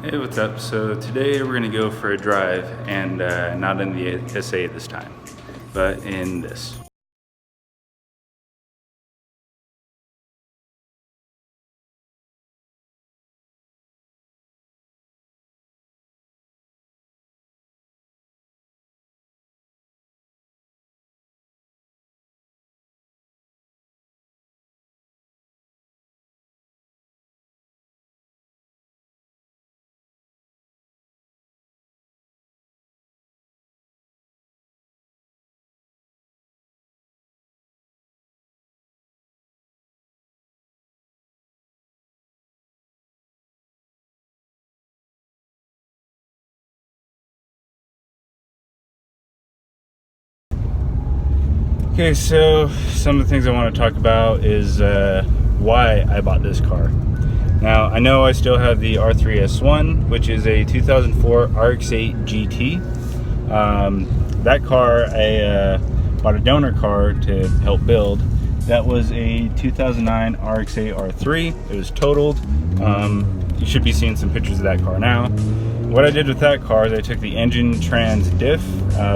Hey, what's up? So today we're gonna go for a drive, and not in the S8 this time, but in this. Okay, so some of the things I want to talk about is why I bought this car. Now, I know I still have the R3S1, which is a 2004 RX8 GT. That car, I bought a donor car to help build. That was a 2009 RX8 R3. It was totaled. You should be seeing some pictures of that car now. What I did with that car is I took the engine, trans, diff,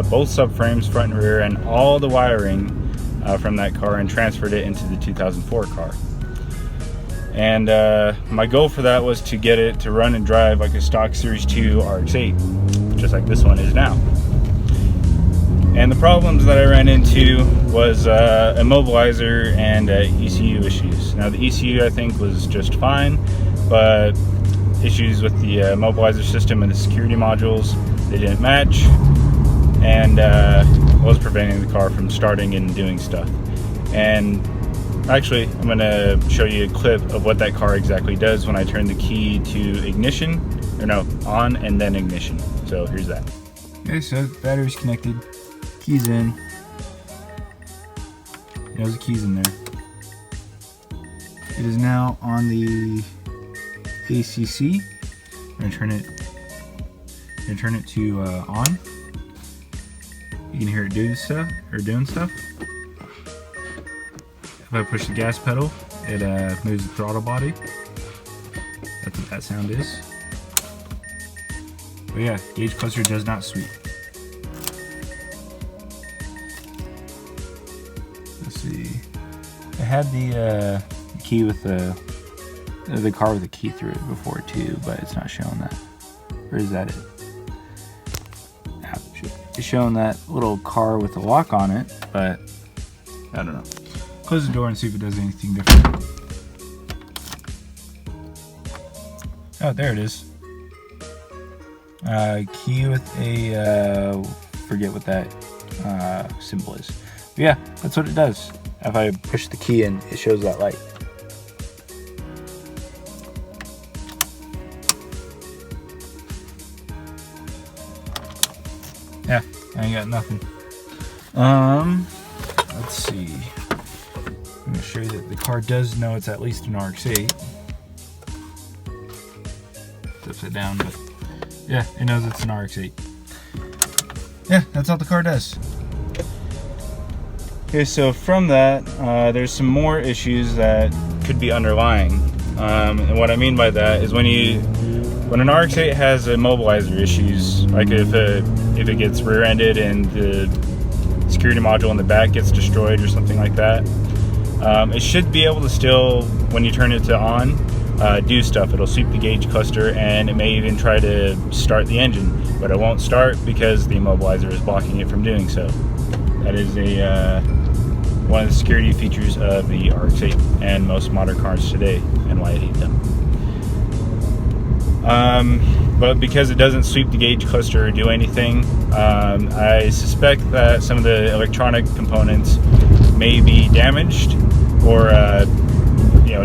both subframes, front and rear, and all the wiring from that car and transferred it into the 2004 car. And my goal for that was to get it to run and drive like a stock Series 2 RX-8, just like this one is now. And the problems that I ran into was Immobilizer and ECU issues. Now the ECU I think was just fine, but issues with the Immobilizer system and the security modules, they didn't match, and was preventing the car from starting and doing stuff. And actually, I'm going to show you a clip of what that car exactly does when I turn the key to ignition, or no, on and then ignition. So here's that. Okay, so battery's connected, keys in. There's the keys in there. It is now on the ACC. I'm gonna turn it to on. You can hear it doing stuff. If I push the gas pedal, it moves the throttle body. That's what that sound is. But yeah, gauge cluster does not sweep. Let's see. I had the key with the car with a key through it before too, but it's not showing that. Or is that it? It's showing that little car with a lock on it, but I don't know. Close the door and see if it does anything different. Oh, there it is. Key with a forget what that symbol is. But yeah, that's what it does. If I push the key in, it shows that light. Yeah, I ain't got nothing. Let's see. I'm gonna show you that the car does know it's at least an RX-8. It's upside down, but yeah, it knows it's an RX-8. Yeah, that's all the car does. Okay, so from that, there's some more issues that could be underlying. And what I mean by that is when an RX-8 has Immobilizer issues, like if it gets rear-ended and the security module in the back gets destroyed or something like that, it should be able to still, when you turn it to on, do stuff. It'll sweep the gauge cluster and it may even try to start the engine, but it won't start because the Immobilizer is blocking it from doing so. That is one of the security features of the RX-8 and most modern cars today, and why I hate them. But because it doesn't sweep the gauge cluster or do anything, I suspect that some of the electronic components may be damaged or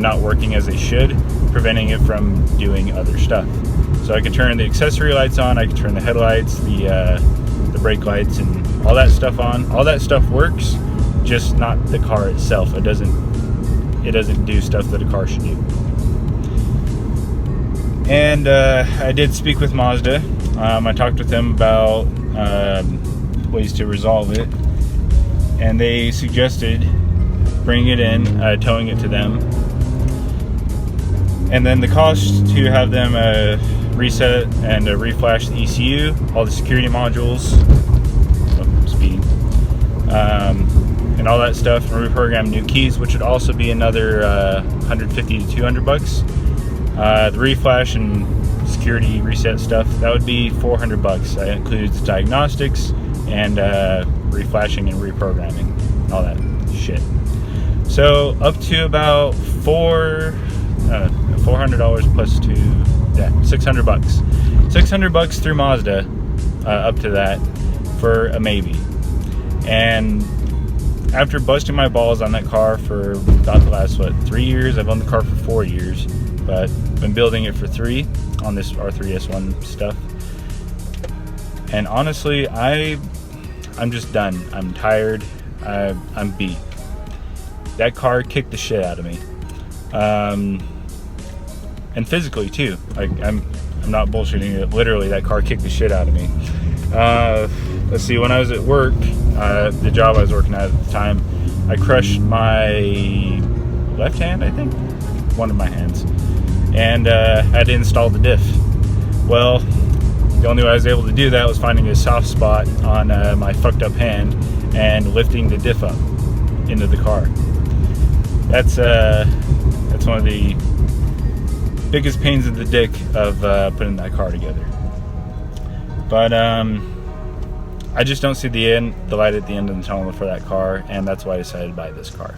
not working as they should, preventing it from doing other stuff. So I can turn the accessory lights on, I can turn the headlights, the brake lights, and all that stuff on. All that stuff works, just not the car itself. It doesn't do stuff that a car should do. And I did speak with Mazda. I talked with them about ways to resolve it, and they suggested bringing it in, towing it to them, and then the cost to have them reset and reflash the ECU, all the security modules, speeding, and all that stuff, and reprogram new keys, which would also be another 150 to 200 bucks. The reflash and security reset stuff, that would be 400 bucks. That includes diagnostics and reflashing and reprogramming and all that shit. So up to about $400 plus to, yeah, 600 bucks. 600 bucks through Mazda, up to that for a maybe. And after busting my balls on that car for about the last, 3 years? I've owned the car for 4 years, but been building it for 3 on this R3S1 stuff. And honestly, I'm just done. I'm tired. I'm beat. That car kicked the shit out of me, and physically too. Like I'm not bullshitting it. Literally, that car kicked the shit out of me. Let's see. When I was at work, the job I was working at the time, I crushed my left hand. I think one of my hands, and had to install the diff. Well, the only way I was able to do that was finding a soft spot on my fucked up hand and lifting the diff up into the car. That's one of the biggest pains in the dick of putting that car together. But I just don't see the light at the end of the tunnel for that car, and that's why I decided to buy this car,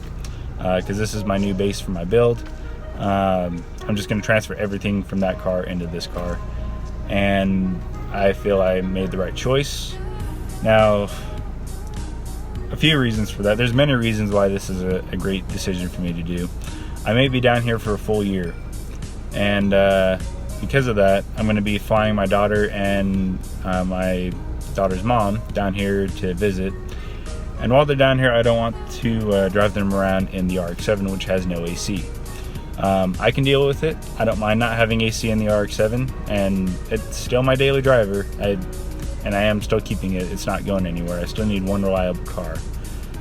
because this is my new base for my build. I'm just going to transfer everything from that car into this car, and I feel I made the right choice. Now, a few reasons for that. There's many reasons why this is a great decision for me to do. I may be down here for a full year, and because of that, I'm going to be flying my daughter and my daughter's mom down here to visit. And while they're down here, I don't want to drive them around in the RX-7, which has no AC. I can deal with it. I don't mind not having AC in the RX-7, and it's still my daily driver. And I am still keeping it. It's not going anywhere. I still need one reliable car.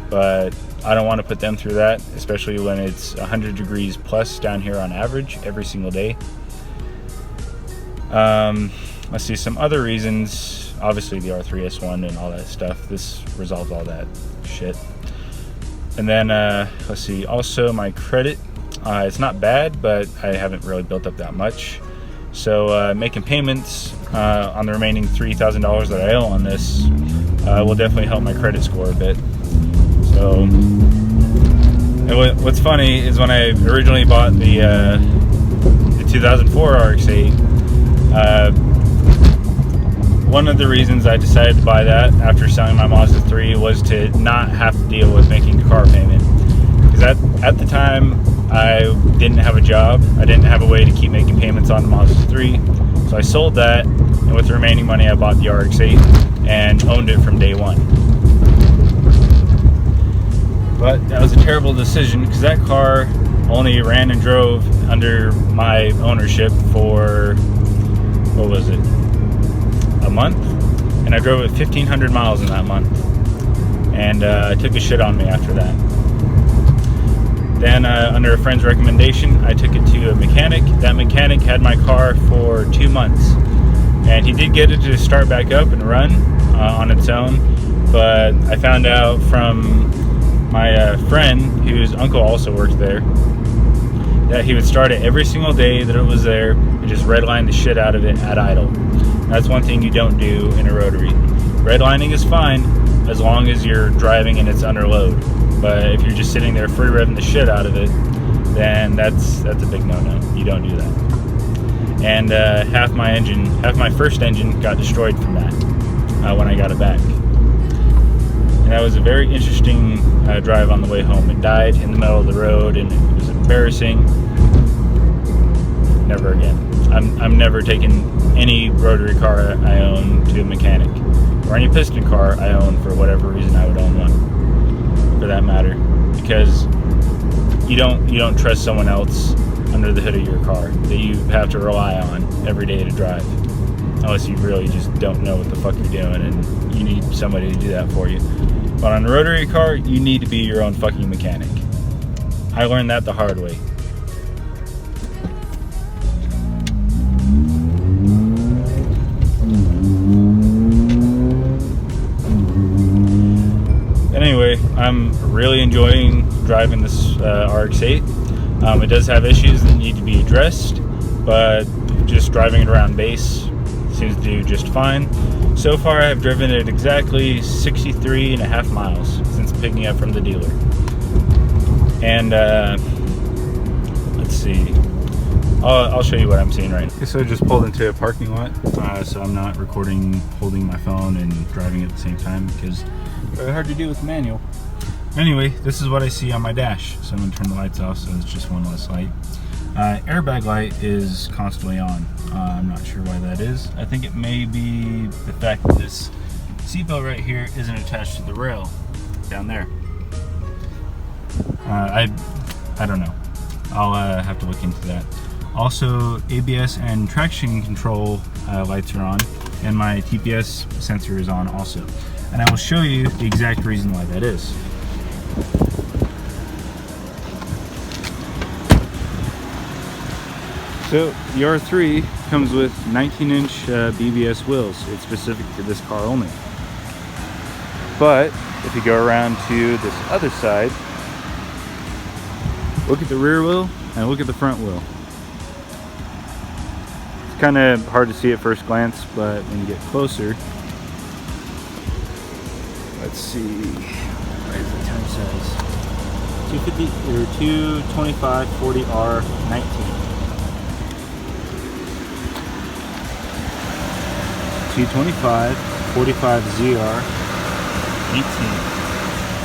But I don't want to put them through that, especially when it's 100 degrees plus down here on average every single day. Let's see, some other reasons. Obviously the R3S1 and all that stuff. This resolves all that shit. And then, let's see, also my credit. It's not bad, but I haven't really built up that much. So making payments on the remaining $3,000 that I owe on this will definitely help my credit score a bit. So, and what's funny is when I originally bought the 2004 RX8, one of the reasons I decided to buy that after selling my Mazda 3 was to not have to deal with making a car payment. Because at the time, I didn't have a job. I didn't have a way to keep making payments on the Mazda 3. So I sold that, and with the remaining money, I bought the RX-8 and owned it from day one. But that was a terrible decision, because that car only ran and drove under my ownership for, what was it, a month? And I drove it 1,500 miles in that month. And it took a shit on me after that. Then, under a friend's recommendation, I took it to a mechanic. That mechanic had my car for 2 months. And he did get it to start back up and run on its own. But I found out from my friend, whose uncle also worked there, that he would start it every single day that it was there and just redline the shit out of it at idle. And that's one thing you don't do in a rotary. Redlining is fine as long as you're driving and it's under load. But if you're just sitting there free revving the shit out of it, then that's a big no-no. You don't do that. And half my first engine got destroyed from that when I got it back. And that was a very interesting drive on the way home. It died in the middle of the road, and it was embarrassing. Never again. I'm never taking any rotary car I own to a mechanic, or any piston car I own for whatever reason I would own one, for that matter, because you don't trust someone else under the hood of your car that you have to rely on every day to drive, unless you really just don't know what the fuck you're doing and you need somebody to do that for you. But on a rotary car, you need to be your own fucking mechanic. I learned that the hard way. I'm really enjoying driving this RX-8. It does have issues that need to be addressed, but just driving it around base seems to do just fine. So far I've driven it exactly 63.5 miles since picking up from the dealer. And let's see, I'll show you what I'm seeing right now. So I just pulled into a parking lot, so I'm not recording holding my phone and driving at the same time because it's very hard to do with manual. Anyway, this is what I see on my dash. So I'm gonna turn the lights off so it's just one less light. Airbag light is constantly on. I'm not sure why that is. I think it may be the fact that this seatbelt right here isn't attached to the rail down there. I don't know. I'll have to look into that. Also, ABS and traction control lights are on, and my TPS sensor is on also. And I will show you the exact reason why that is. So the R3 comes with 19-inch BBS wheels. It's specific to this car only. But if you go around to this other side, look at the rear wheel and look at the front wheel. It's kind of hard to see at first glance, but when you get closer, let's see, where's the time size? 250 or 225 40R 19. 225 45 ZR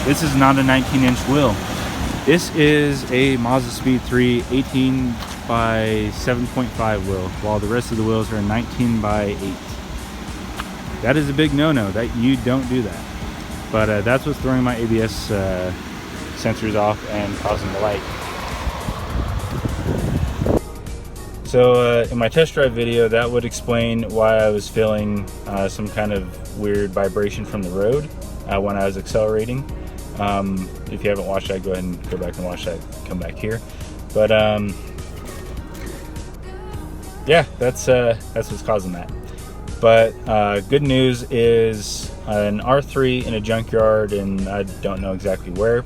18. This is not a 19-inch wheel. This is a Mazda Speed 3 18 by 7.5 wheel, while the rest of the wheels are 19 by 8. That is a big no-no. That you don't do that. But that's what's throwing my ABS sensors off and causing the light. So in my test drive video, that would explain why I was feeling some kind of weird vibration from the road when I was accelerating. If you haven't watched that, go ahead and go back and watch that, come back here. But yeah, that's what's causing that. But good news is an R3 in a junkyard, and I don't know exactly where.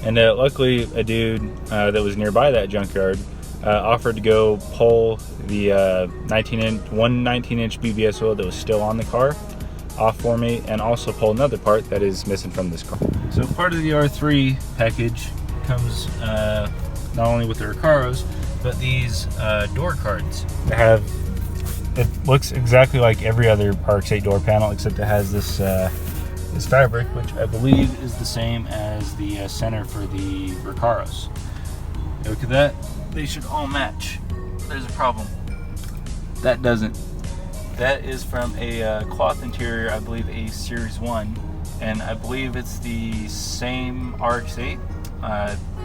And luckily a dude that was nearby that junkyard offered to go pull the 19-inch BBS wheel that was still on the car off for me, and also pull another part that is missing from this car. So part of the R3 package comes not only with the Recaros, but these door cards. It looks exactly like every other RX-8 door panel, except it has this this fabric, which I believe is the same as the center for the Recaros. Look at that. They should all match. There's a problem. That doesn't. That is from a cloth interior, I believe a Series 1, and I believe it's the same RX-8,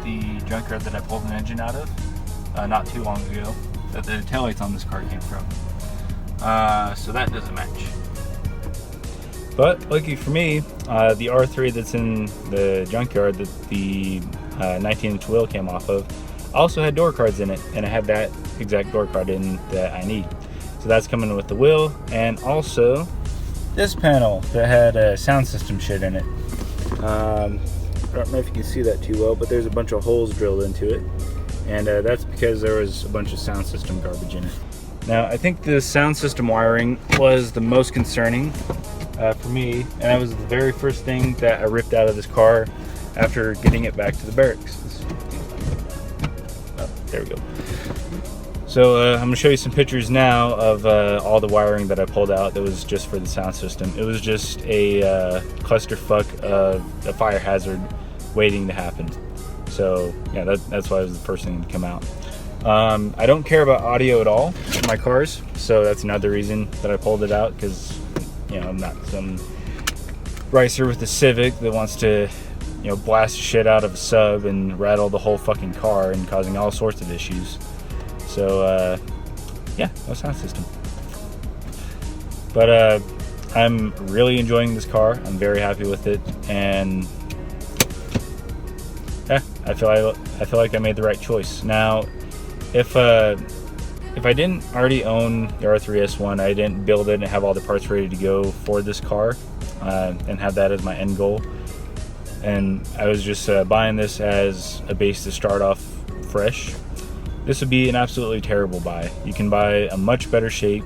the junkyard that I pulled an engine out of not too long ago, that the taillights on this car came from. So that doesn't match. But lucky for me, the R3 that's in the junkyard that the 19-inch wheel came off of also had door cards in it, and I have that exact door card in that I need. So that's coming with the wheel, and also this panel that had a sound system shit in it. I don't know if you can see that too well, but there's a bunch of holes drilled into it, and that's because there was a bunch of sound system garbage in it. Now I think the sound system wiring was the most concerning for me, and that was the very first thing that I ripped out of this car after getting it back to the barracks. There we go. So I'm going to show you some pictures now of all the wiring that I pulled out that was just for the sound system. It was just a clusterfuck of a fire hazard waiting to happen. So yeah, that's why it was the first thing to come out. I don't care about audio at all in my cars, so that's another reason that I pulled it out, because you know, I'm not some racer with a Civic that wants to, you know, blast shit out of a sub and rattle the whole fucking car and causing all sorts of issues. So yeah, no sound system. But I'm really enjoying this car. I'm very happy with it, and yeah, I feel like I made the right choice. Now, if I didn't already own the R3S1, I didn't build it and have all the parts ready to go for this car, and have that as my end goal, and I was just buying this as a base to start off fresh, this would be an absolutely terrible buy. You can buy a much better shape,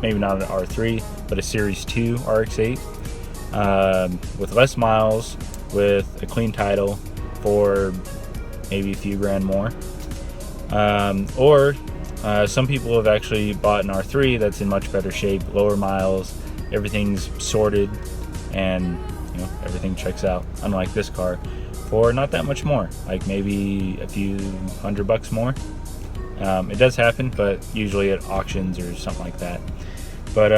maybe not an R3, but a Series 2 RX8 with less miles, with a clean title for maybe a few grand more. Or some people have actually bought an R3 that's in much better shape, lower miles, everything's sorted, and everything checks out, unlike this car, for not that much more, like maybe a few $100 more. It does happen, but usually at auctions or something like that. But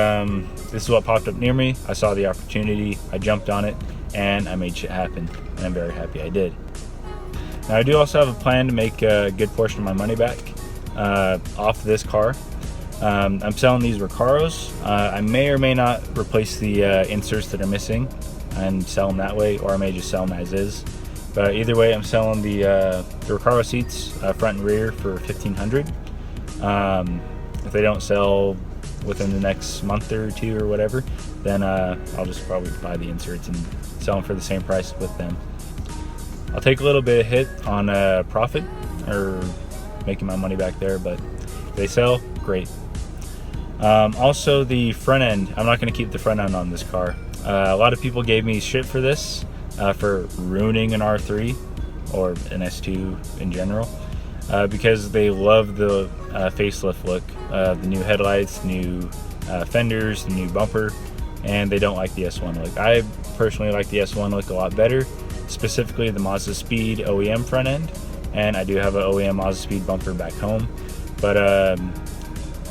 this is what popped up near me. I saw the opportunity, I jumped on it, and I made shit happen, and I'm very happy I did. Now I do also have a plan to make a good portion of my money back off this car. I'm selling these Recaros. I may or may not replace the inserts that are missing and sell them that way, or I may just sell them as is. But either way, I'm selling the Recaro seats, front and rear, for $1,500. If they don't sell within the next month or two or whatever, then I'll just probably buy the inserts and sell them for the same price with them. I'll take a little bit of hit on profit or making my money back there, but if they sell, great. Also, the front end, I'm not going to keep the front end on this car. A lot of people gave me shit for this, for ruining an R3 or an S2 in general, because they love the facelift look, the new headlights, new fenders, the new bumper, and they don't like the S1 look. I personally like the S1 look a lot better, specifically the Mazda Speed OEM front end, and I do have an OEM Mazda Speed bumper back home. But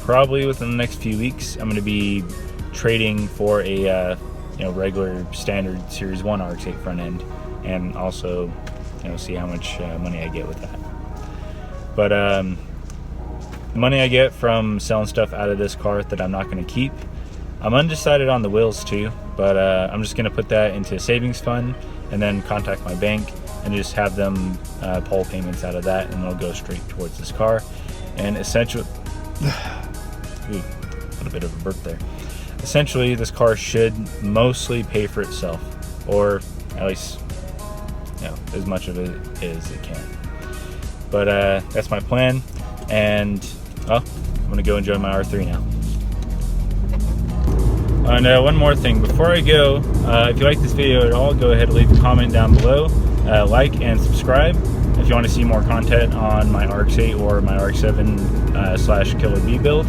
probably within the next few weeks, I'm going to be trading for a regular standard Series 1 RX8 front end, and also see how much money I get with that. But the money I get from selling stuff out of this car that I'm not going to keep, I'm undecided on the wheels too, but I'm just going to put that into a savings fund and then contact my bank and just have them pull payments out of that, and it'll go straight towards this car. And essentially, a bit of a burp there. Essentially, this car should mostly pay for itself, or at least as much of it as it can. But that's my plan, and I'm gonna go enjoy my R3 now. And one more thing before I go, if you like this video at all, go ahead and leave a comment down below, like and subscribe if you want to see more content on my RX-8 or my RX-7 / Killer B build,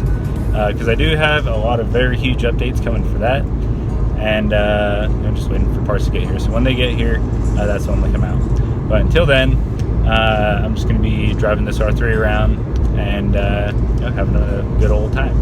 because I do have a lot of very huge updates coming for that, and I'm just waiting for parts to get here. So when they get here, that's when they come out. But until then, I'm just going to be driving this R3 around and having a good old time.